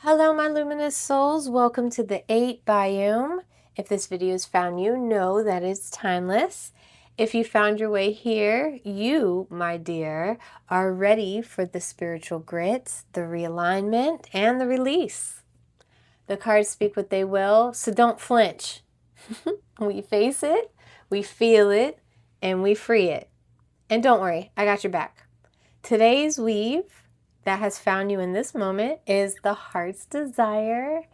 Hello, my luminous souls. Welcome to the 8 Biome. If this video has found you, know that it's timeless. If you found your way here, you, my dear, are ready for the spiritual grit, the realignment, and the release. The cards speak what they will, so don't flinch. We face it, we feel it, and we free it. And don't worry, I got your back. Today's weave that has found you in this moment is the heart's desire,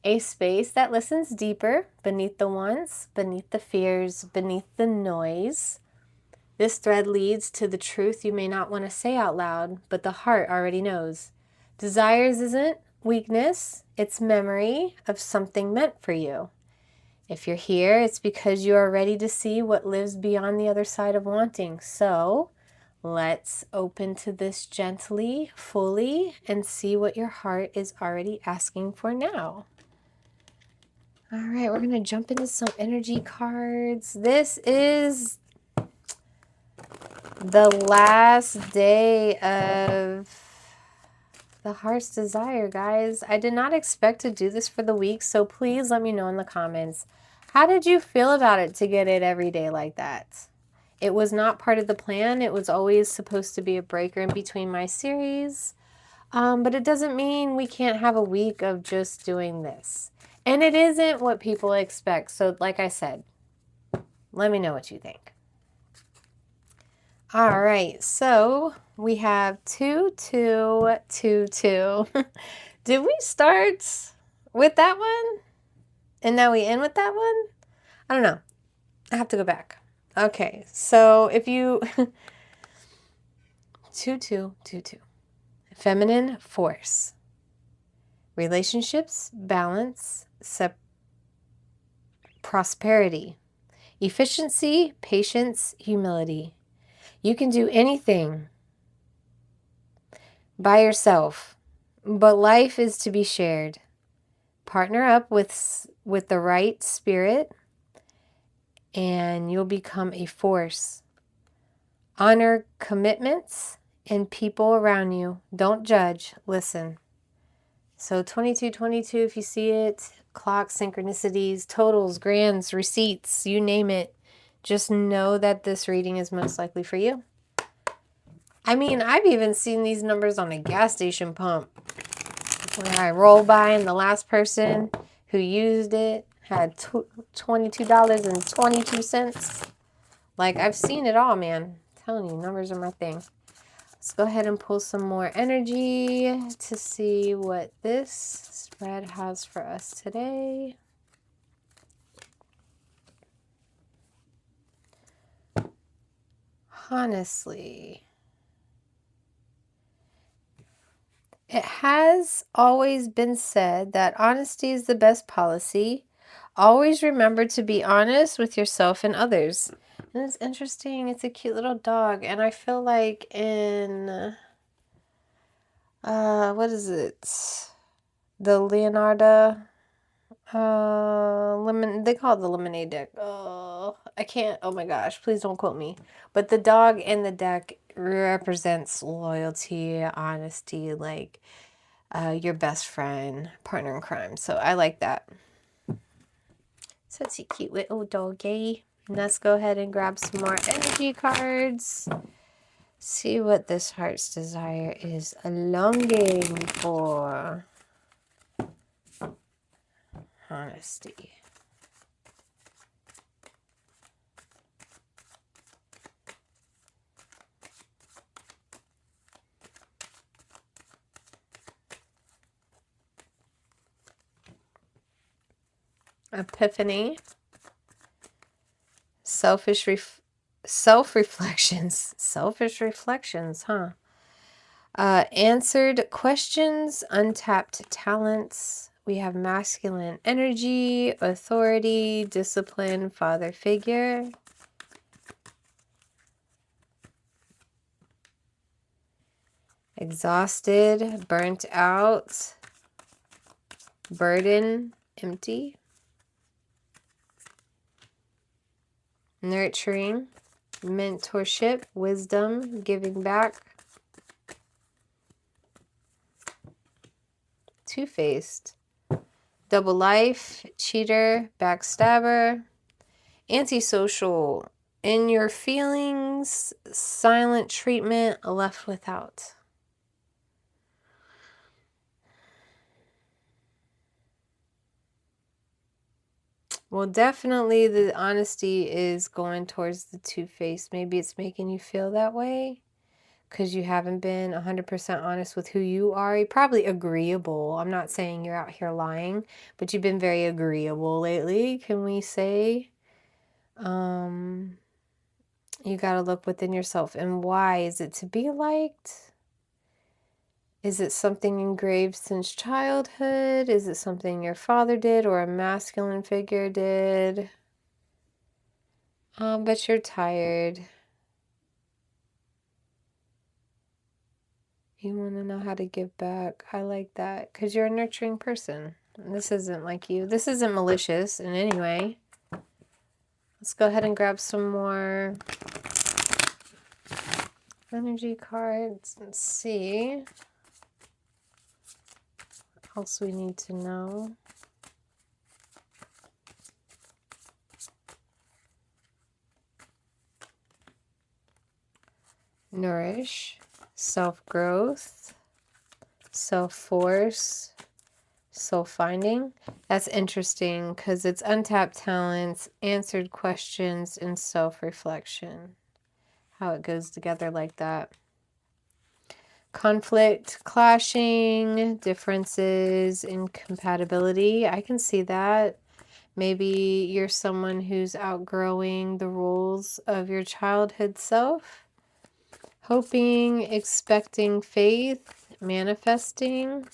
a space that listens deeper beneath the wants, beneath the fears, beneath the noise. This thread leads to the truth you may not want to say out loud, but the heart already knows. Desires isn't weakness, it's memory of something meant for you. If you're here, it's because you are ready to see what lives beyond the other side of wanting. So, let's open to this gently, fully, and see what your heart is already asking for now. All right, we're going to jump into some energy cards. This is the last day of the heart's desire, guys. I did not expect to do this for the week, so please let me know in the comments. How did you feel about it to get it every day like that? It was not part of the plan. It was always supposed to be a breaker in between my series. But it doesn't mean we can't have a week of just doing this. And it isn't what people expect. So like I said, let me know what you think. All right, so we have 2222. Did we start with that one? And now we end with that one? I don't know. I have to go back. Okay, so if you 2222. Feminine force. Relationships, balance, prosperity. Efficiency, patience, humility. You can do anything by yourself, but life is to be shared. Partner up with the right spirit, and you'll become a force. Honor commitments and people around you. Don't judge, listen. So 2222, if you see it, clocks, synchronicities, totals, grands, receipts, you name it, just know that this reading is most likely for you. I mean, I've even seen these numbers on a gas station pump where I roll by and the last person who used it had $22.22. Like, I've seen it all, man. I'm telling you, numbers are my thing. Let's go ahead and pull some more energy to see what this spread has for us today. Honestly, it has always been said that honesty is the best policy. Always remember to be honest with yourself and others. And it's interesting. It's a cute little dog. And I feel like in, what is it? The Leonardo, they call it the lemonade deck. Oh, I can't, oh my gosh, please don't quote me. But the dog in the deck represents loyalty, honesty, like your best friend, partner in crime. So I like that. Such a cute little doggy. Let's go ahead and grab some more energy cards. See what this heart's desire is longing for. Honesty. Epiphany. Self-reflections. Selfish reflections, huh? Answered questions, untapped talents. We have masculine energy, authority, discipline, father figure. Exhausted, burnt out, burden, empty. Nurturing, mentorship, wisdom, giving back. Two-faced. Double life, cheater, backstabber, antisocial, in your feelings, silent treatment, left without. Well, definitely the honesty is going towards the two-faced. Maybe it's making you feel that way because you haven't been 100% honest with who you are. You're probably agreeable. I'm not saying you're out here lying, but you've been very agreeable lately, can we say? You got to look within yourself. And why? Is it to be liked? Is it something engraved since childhood? Is it something your father did or a masculine figure did? But you're tired. You want to know how to give back. I like that because you're a nurturing person. This isn't like you. This isn't malicious in any way. Let's go ahead and grab some more energy cards and see what else we need to know. Nourish, self-growth, self-force, soul-finding. That's interesting because it's untapped talents, answered questions, and self-reflection. How it goes together like that. Conflict, clashing, differences, incompatibility. I can see that. Maybe you're someone who's outgrowing the roles of your childhood self. Hoping, expecting, faith, manifesting.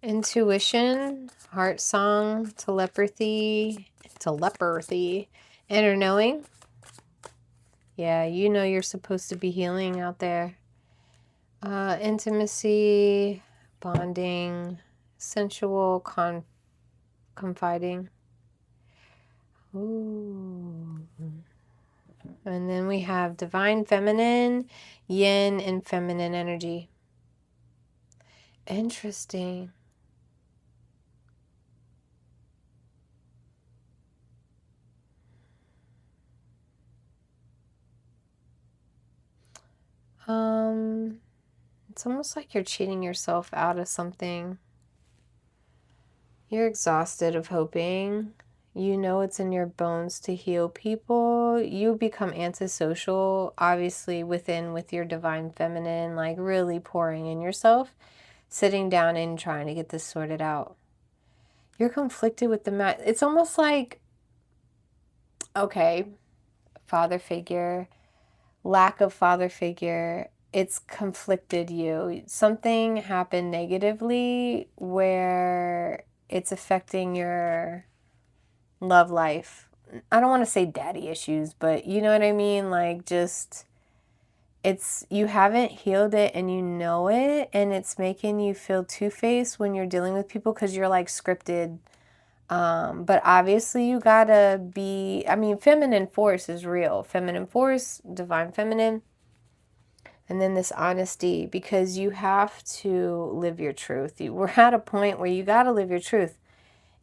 Intuition, heart song, telepathy, inner knowing. Yeah, you know you're supposed to be healing out there. Intimacy, bonding, sensual, confiding. Ooh. And then we have divine feminine, yin, and feminine energy. Interesting. It's almost like you're cheating yourself out of something. You're exhausted of hoping. You know it's in your bones to heal people. You become antisocial, obviously within with your divine feminine, like really pouring in yourself, sitting down and trying to get this sorted out. You're conflicted with the it's almost like, okay, father figure, lack of father figure, it's conflicted you. Something happened negatively where it's affecting your love life. I don't want to say daddy issues, but you know what I mean? Like just, it's, you haven't healed it and you know it, and it's making you feel two-faced when you're dealing with people because you're like scripted. But obviously you gotta be, I mean, feminine force is real. Feminine force, divine feminine. And then this honesty, because you have to live your truth. We're at a point where you gotta live your truth.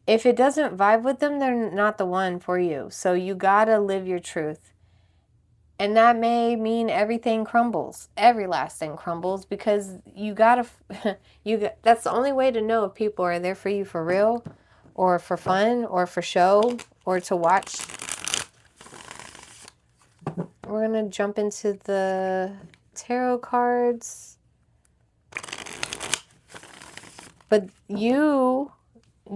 If it doesn't vibe with them, they're not the one for you. So you gotta live your truth. And that may mean everything crumbles. Every last thing crumbles because you gotta, that's the only way to know if people are there for you for real, or for fun, or for show, or to watch. We're gonna jump into the tarot cards. But you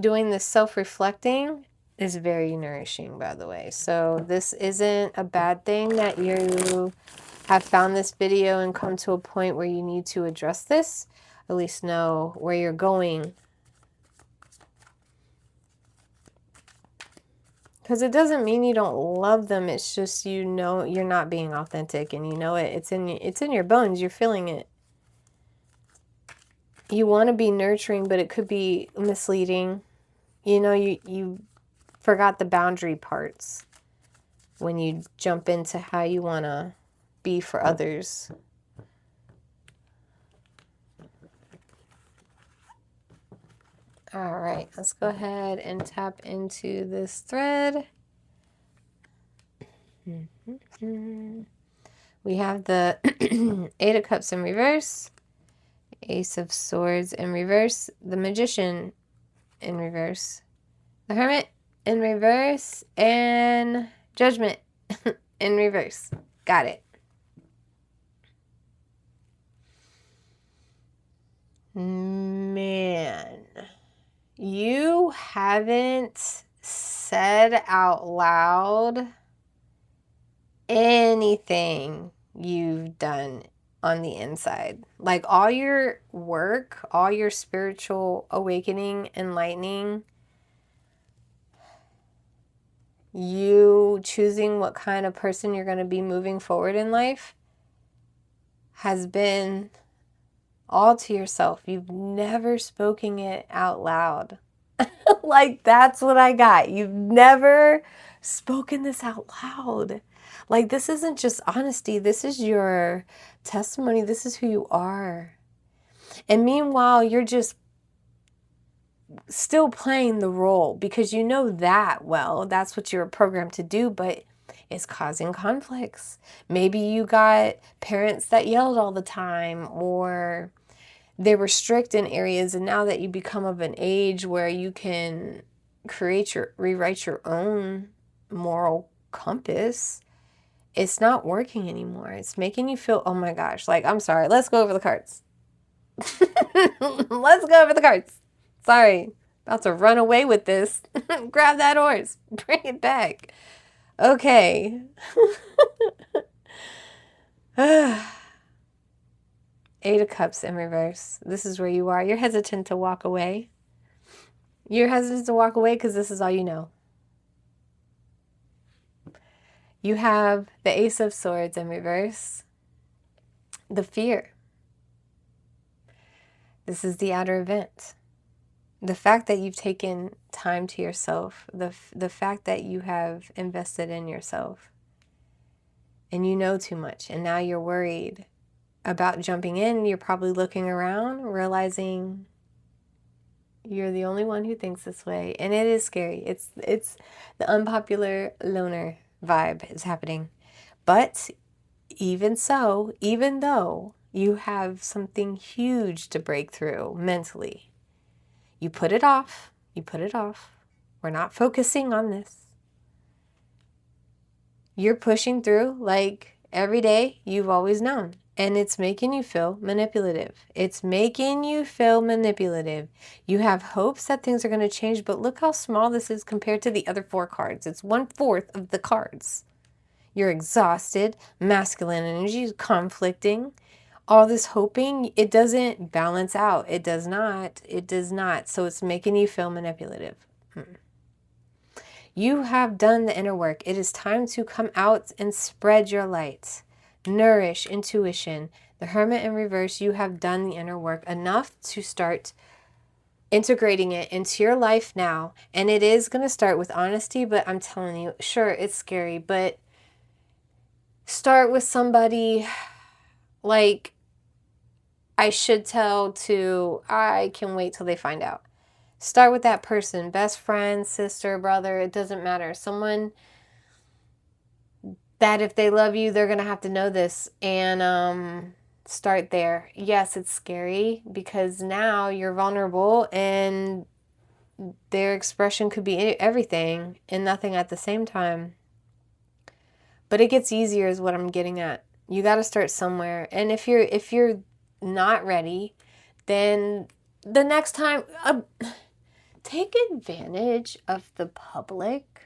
doing this self-reflecting is very nourishing, by the way. So this isn't a bad thing that you have found this video and come to a point where you need to address this. At least know where you're going. Because it doesn't mean you don't love them. It's just, you know, you're not being authentic, and you know it. It's in your bones. You're feeling it. You want to be nurturing, but it could be misleading. You know, you forgot the boundary parts. when you jump into how you want to be for others. All right, let's go ahead and tap into this thread. We have the Eight of Cups in reverse, Ace of Swords in reverse, the Magician in reverse, the Hermit in reverse, and Judgment in reverse. Got it. Man, you haven't said out loud anything you've done on the inside. Like all your work, all your spiritual awakening, enlightening, you choosing what kind of person you're going to be moving forward in life has been all to yourself. You've never spoken it out loud. Like that's what I got. You've never spoken this out loud. Like this isn't just honesty. This is your testimony. This is who you are. And meanwhile, you're just still playing the role because you know that well. That's what you're programmed to do, but it's causing conflicts. Maybe you got parents that yelled all the time, or they were strict in areas, and now that you become of an age where you can rewrite your own moral compass, it's not working anymore. It's making you feel, oh my gosh, like, I'm sorry, let's go over the cards. Let's go over the cards. Sorry, about to run away with this. Grab that horse, bring it back. Okay. Eight of Cups in reverse. This is where you are. You're hesitant to walk away. You're hesitant to walk away because this is all you know. You have the Ace of Swords in reverse. The fear. This is the outer event. The fact that you've taken time to yourself. The fact that you have invested in yourself. And you know too much. And now you're worried about jumping in. You're probably looking around, realizing you're the only one who thinks this way. And it is scary. It's the unpopular loner vibe is happening. But even so, even though you have something huge to break through mentally, you put it off. You put it off. We're not focusing on this. You're pushing through like every day you've always known. And it's making you feel manipulative. It's making you feel manipulative. You have hopes that things are going to change, but look how small this is compared to the other four cards. It's 1/4 of the cards. You're exhausted. Masculine energy is conflicting. All this hoping, it doesn't balance out. It does not. It does not. So it's making you feel manipulative. You have done the inner work. It is time to come out and spread your light. Nourish intuition. The Hermit in reverse, you have done the inner work enough to start integrating it into your life now. And it is going to start with honesty, but I'm telling you, sure, it's scary, but start with somebody like I should tell to I can wait till they find out. Start with that person, best friend, sister, brother, it doesn't matter. Someone that if they love you, they're going to have to know this, and start there. Yes, it's scary because now you're vulnerable and their expression could be everything and nothing at the same time. But it gets easier is what I'm getting at. You got to start somewhere. And if you're not ready, then the next time take advantage of the public.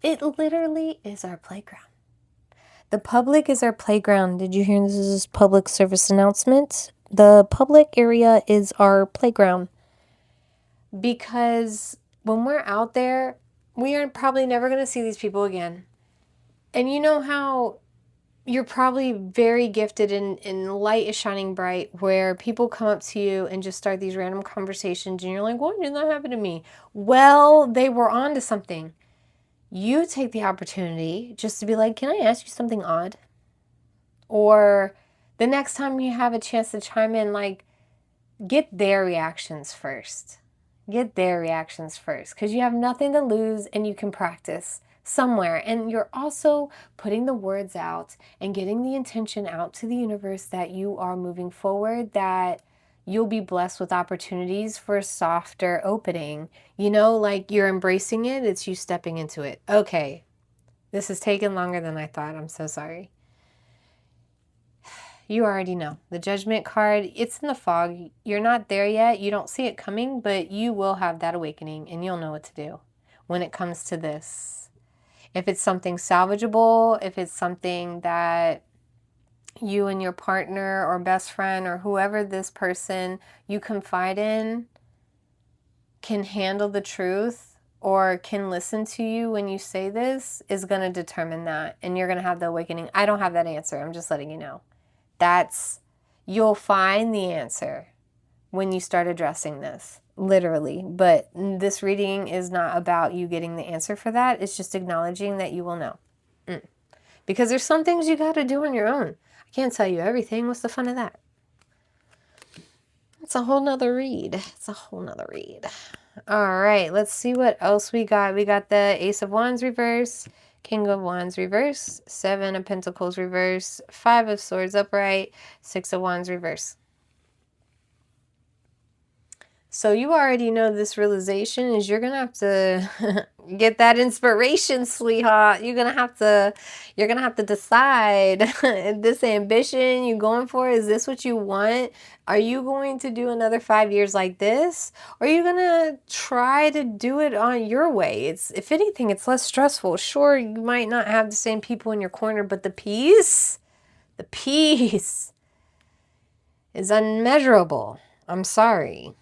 It literally is our playground. The public is our playground. Did you hear this is a public service announcement? The public area is our playground. Because when we're out there, we are probably never going to see these people again. And you know how you're probably very gifted and light is shining bright where people come up to you and just start these random conversations and you're like, why did that happen to me? Well, they were on to something. you take the opportunity just to be like, can I ask you something odd? Or the next time you have a chance to chime in, like, get their reactions first. Get their reactions first, because you have nothing to lose and you can practice somewhere. And you're also putting the words out and getting the intention out to the universe that you are moving forward, that you'll be blessed with opportunities for a softer opening. You know, like you're embracing it, it's you stepping into it. Okay, this has taken longer than I thought. I'm so sorry. You already know. The Judgment card, it's in the fog. You're not there yet. You don't see it coming, but you will have that awakening and you'll know what to do when it comes to this. If it's something salvageable, if it's something that you and your partner or best friend or whoever this person you confide in can handle the truth or can listen to you when you say this, is going to determine that. And you're going to have the awakening. I don't have that answer. I'm just letting you know. You'll find the answer when you start addressing this, literally. But this reading is not about you getting the answer for that. It's just acknowledging that you will know. Because there's some things you got to do on your own. I can't tell you everything. What's the fun of that? It's a whole nother read. It's a whole nother read. All right, let's see what else we got. We got the Ace of Wands reverse, King of Wands reverse, 7 of Pentacles reverse, 5 of Swords upright, 6 of Wands reverse. So you already know this realization is you're going to have to get that inspiration, sweetheart. You're going to have to decide this ambition you're going for. Is this what you want? Are you going to do another 5 years like this? Or are you going to try to do it on your way? If anything, it's less stressful. Sure, you might not have the same people in your corner, but the peace is unmeasurable. I'm sorry.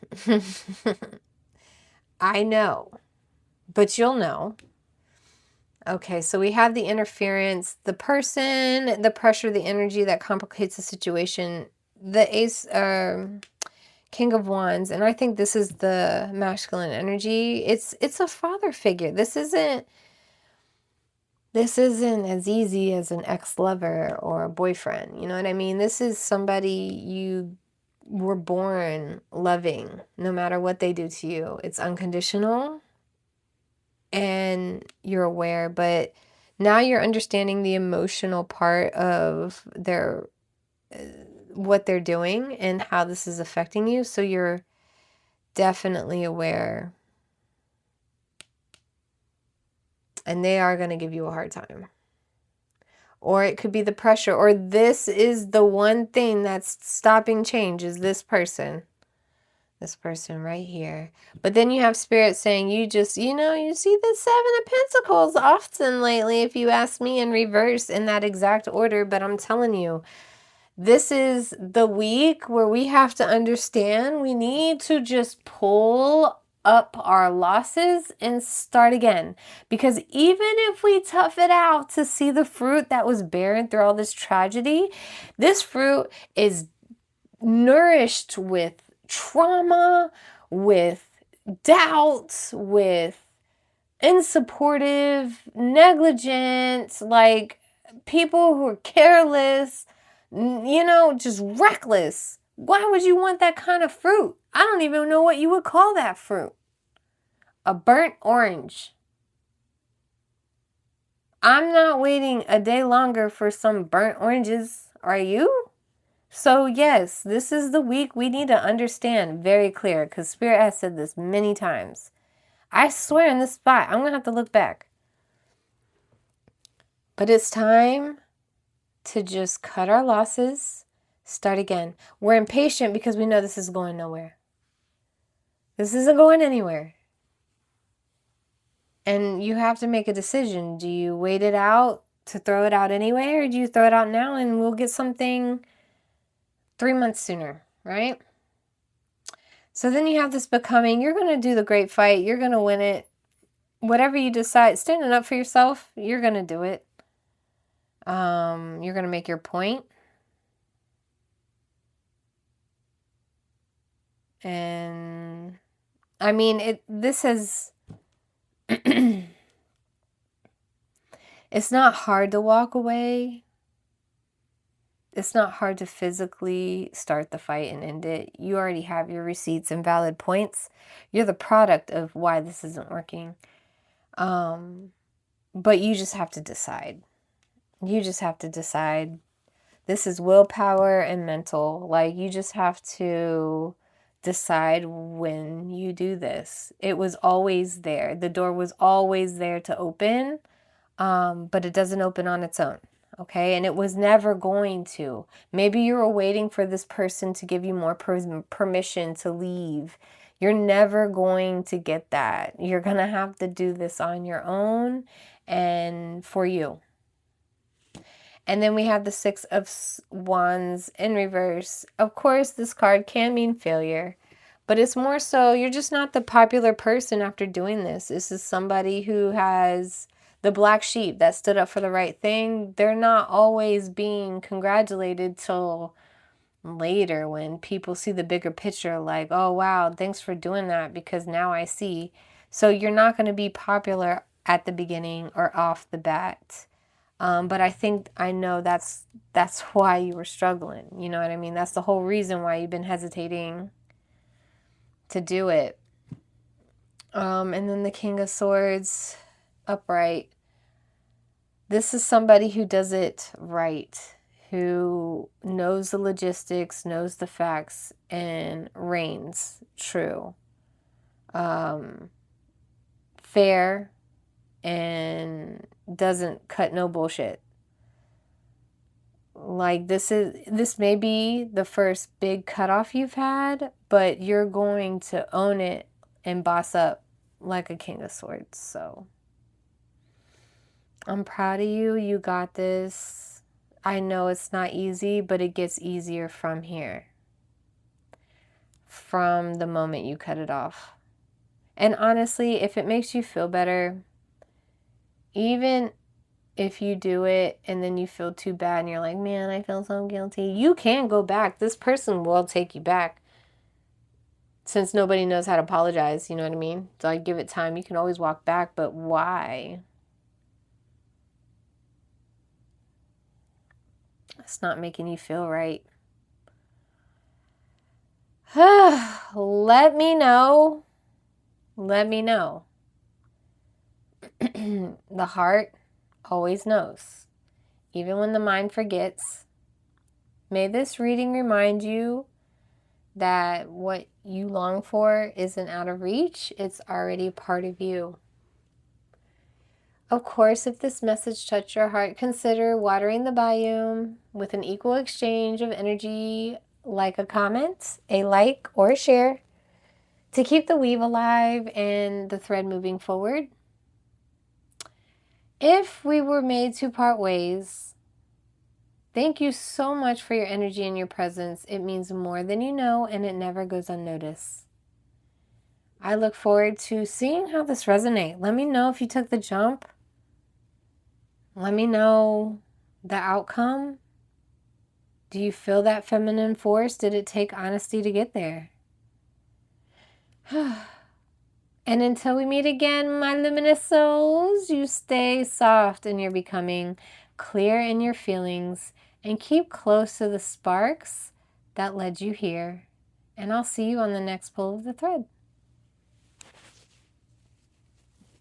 I know, but you'll know. Okay, so we have the interference, the person, the pressure, the energy that complicates the situation, the Ace, King of Wands, and I think this is the masculine energy. It's a father figure. This isn't as easy as an ex-lover or a boyfriend. You know what I mean? This is somebody you were born loving, no matter what they do to you. It's unconditional and you're aware, but now you're understanding the emotional part of what they're doing and how this is affecting you. So you're definitely aware. And they are going to give you a hard time. Or it could be the pressure, or this is the one thing that's stopping change, is this person right here. But then you have Spirit saying, you see the 7 of Pentacles often lately, if you ask me, in reverse in that exact order. But I'm telling you, this is the week where we have to understand we need to just pull up our losses and start again. Because even if we tough it out to see the fruit that was barren through all this tragedy, this fruit is nourished with trauma, with doubts, with unsupportive, negligent, like people who are careless, just reckless. Why would you want that kind of fruit? I don't even know what you would call that fruit. A burnt orange. I'm not waiting a day longer for some burnt oranges. Are you? So yes, this is the week we need to understand very clear, because Spirit has said this many times. I swear in this spot, I'm going to have to look back. But it's time to just cut our losses, start again. We're impatient because we know this is going nowhere. This isn't going anywhere. And you have to make a decision. Do you wait it out to throw it out anyway, or do you throw it out now and we'll get something 3 months sooner, right? So then you have this becoming, you're going to do the great fight. You're going to win it. Whatever you decide, standing up for yourself, you're going to do it. You're going to make your point. And I mean, this has It's not hard to walk away. It's not hard to physically start the fight and end it. You already have your receipts and valid points. You're the product of why this isn't working. But you just have to decide. You just have to decide. This is willpower and mental. Like, you just have to decide when you do this. It was always there. The door was always there to open, but it doesn't open on its own. Okay, and it was never going to. Maybe you were waiting for this person to give you more permission to leave. You're never going to get that. You're going to have to do this on your own and for you. And then we have the Six of Wands in reverse. Of course, this card can mean failure, but it's more so you're just not the popular person after doing this. This is somebody who has the black sheep that stood up for the right thing. They're not always being congratulated till later when people see the bigger picture, like, oh, wow, thanks for doing that because now I see. So you're not going to be popular at the beginning or off the bat. But I know that's why you were struggling. You know what I mean? That's the whole reason why you've been hesitating to do it. And then the King of Swords upright. This is somebody who does it right, who knows the logistics, knows the facts, and reigns true. Fair, and doesn't cut no bullshit. Like, this may be the first big cutoff you've had, but you're going to own it and boss up like a King of Swords. So I'm proud of you. You got this. I know it's not easy, but it gets easier from here. From the moment you cut it off. And honestly, if it makes you feel better, even if you do it and then you feel too bad and you're like, man, I feel so guilty, you can go back. This person will take you back. Since nobody knows how to apologize, you know what I mean? So I give it time. You can always walk back, but why? It's not making you feel right. Let me know. Let me know. The heart always knows, even when the mind forgets. May this reading remind you that what you long for isn't out of reach. It's already part of you. Of course, if this message touched your heart, consider watering the biome with an equal exchange of energy, like a comment, a like, or a share, to keep the weave alive and the thread moving forward. If we were made to part ways, thank you so much for your energy and your presence. It means more than you know, and it never goes unnoticed. I look forward to seeing how this resonates. Let me know if you took the jump. Let me know the outcome. Do you feel that feminine force? Did it take honesty to get there? And until we meet again, my luminous souls, you stay soft in your becoming, clear in your feelings, and keep close to the sparks that led you here. And I'll see you on the next pull of the thread.